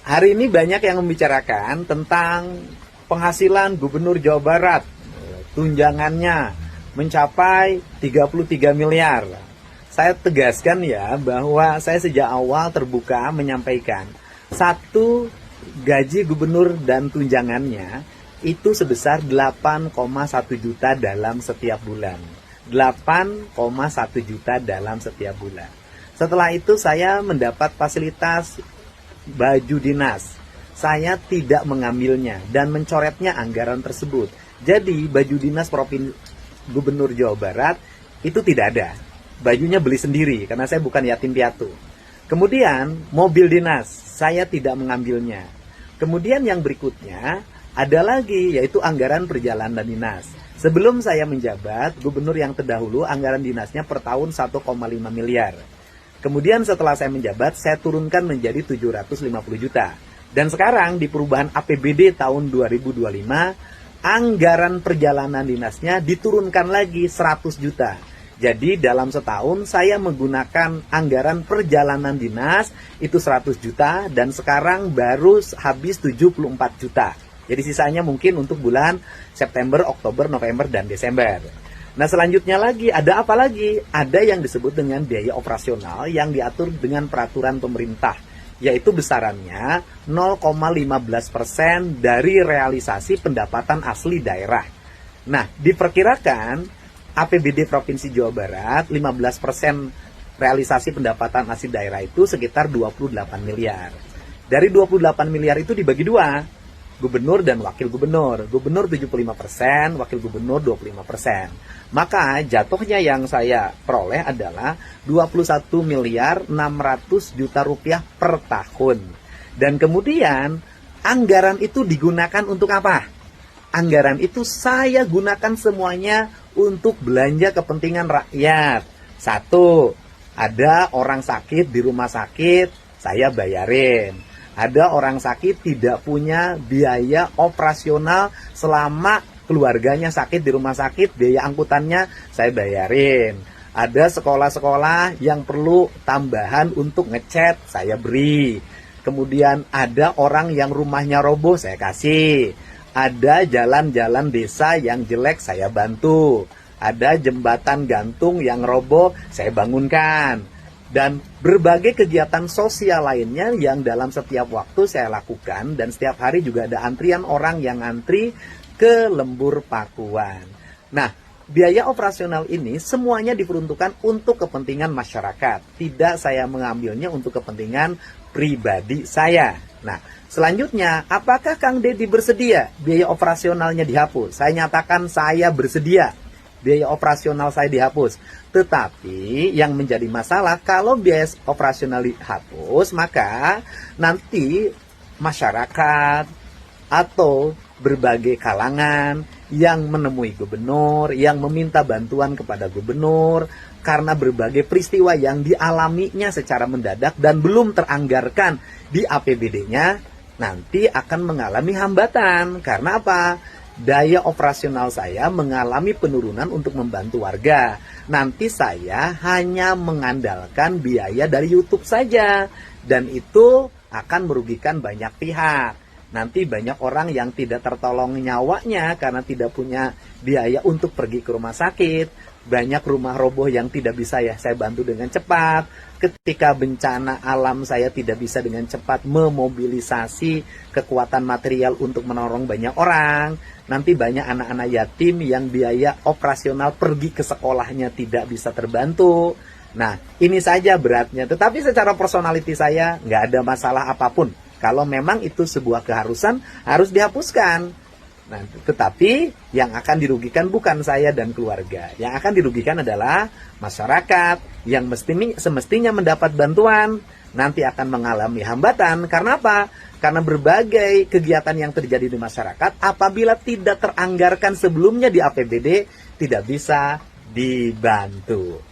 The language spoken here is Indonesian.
Hari ini banyak yang membicarakan tentang penghasilan Gubernur Jawa Barat. Tunjangannya mencapai 33 miliar. Saya tegaskan ya bahwa saya sejak awal terbuka menyampaikan satu gaji gubernur dan tunjangannya itu sebesar 8,1 juta dalam setiap bulan. 8,1 juta dalam setiap bulan. Setelah itu saya mendapat fasilitas baju dinas. Saya tidak mengambilnya dan mencoretnya anggaran tersebut. Jadi baju dinas Gubernur Jawa Barat itu tidak ada. Bajunya beli sendiri karena saya bukan yatim piatu. Kemudian mobil dinas saya tidak mengambilnya. Kemudian yang berikutnya ada lagi yaitu anggaran perjalanan dinas. Sebelum saya menjabat, gubernur yang terdahulu anggaran dinasnya per tahun 1,5 miliar. Kemudian setelah saya menjabat, saya turunkan menjadi 750 juta. Dan sekarang di perubahan APBD tahun 2025, anggaran perjalanan dinasnya diturunkan lagi 100 juta. Jadi dalam setahun saya menggunakan anggaran perjalanan dinas itu 100 juta dan sekarang baru habis 74 juta. Jadi sisanya mungkin untuk bulan September, Oktober, November, dan Desember. Nah selanjutnya lagi, ada apa lagi? Ada yang disebut dengan biaya operasional yang diatur dengan peraturan pemerintah. Yaitu besarannya 0,15% dari realisasi pendapatan asli daerah. Nah diperkirakan APBD Provinsi Jawa Barat 15% realisasi pendapatan asli daerah itu sekitar 28 miliar. Dari 28 miliar itu dibagi dua. Gubernur dan wakil gubernur. Gubernur 75%, wakil gubernur 25%. Maka jatuhnya yang saya peroleh adalah 21 miliar 600 juta rupiah per tahun. Dan kemudian anggaran itu digunakan untuk apa? Anggaran itu saya gunakan semuanya untuk belanja kepentingan rakyat. Satu, ada orang sakit di rumah sakit, saya bayarin. Ada orang sakit tidak punya biaya operasional selama keluarganya sakit di rumah sakit, biaya angkutannya saya bayarin. Ada sekolah-sekolah yang perlu tambahan untuk ngecat, saya beri. Kemudian ada orang yang rumahnya roboh, saya kasih. Ada jalan-jalan desa yang jelek, saya bantu. Ada jembatan gantung yang roboh, saya bangunkan. Dan berbagai kegiatan sosial lainnya yang dalam setiap waktu saya lakukan. Dan setiap hari juga ada antrian orang yang antri ke Lembur Pakuan. Nah, biaya operasional ini semuanya diperuntukkan untuk kepentingan masyarakat. Tidak saya mengambilnya untuk kepentingan pribadi saya. Nah, selanjutnya, apakah Kang Deddy bersedia biaya operasionalnya dihapus? Saya nyatakan saya bersedia. Biaya operasional saya dihapus. Tetapi yang menjadi masalah kalau biaya operasional dihapus, maka nanti masyarakat atau berbagai kalangan yang menemui gubernur, yang meminta bantuan kepada gubernur karena berbagai peristiwa yang dialaminya secara mendadak dan belum teranggarkan di APBD-nya, nanti akan mengalami hambatan. Karena apa? Daya operasional saya mengalami penurunan untuk membantu warga. Nanti saya hanya mengandalkan biaya dari YouTube saja. Dan itu akan merugikan banyak pihak. Nanti banyak orang yang tidak tertolong nyawanya karena tidak punya biaya untuk pergi ke rumah sakit. Banyak rumah roboh yang tidak bisa saya bantu dengan cepat. Ketika bencana alam saya tidak bisa dengan cepat memobilisasi kekuatan material untuk menolong banyak orang. Nanti banyak anak-anak yatim yang biaya operasional pergi ke sekolahnya tidak bisa terbantu. Nah, ini saja beratnya. Tetapi secara personality saya nggak ada masalah apapun. Kalau memang itu sebuah keharusan, harus dihapuskan. Nah, tetapi yang akan dirugikan bukan saya dan keluarga. Yang akan dirugikan adalah masyarakat yang semestinya mendapat bantuan. Nanti akan mengalami hambatan. Karena apa? Karena berbagai kegiatan yang terjadi di masyarakat apabila tidak teranggarkan sebelumnya di APBD tidak bisa dibantu.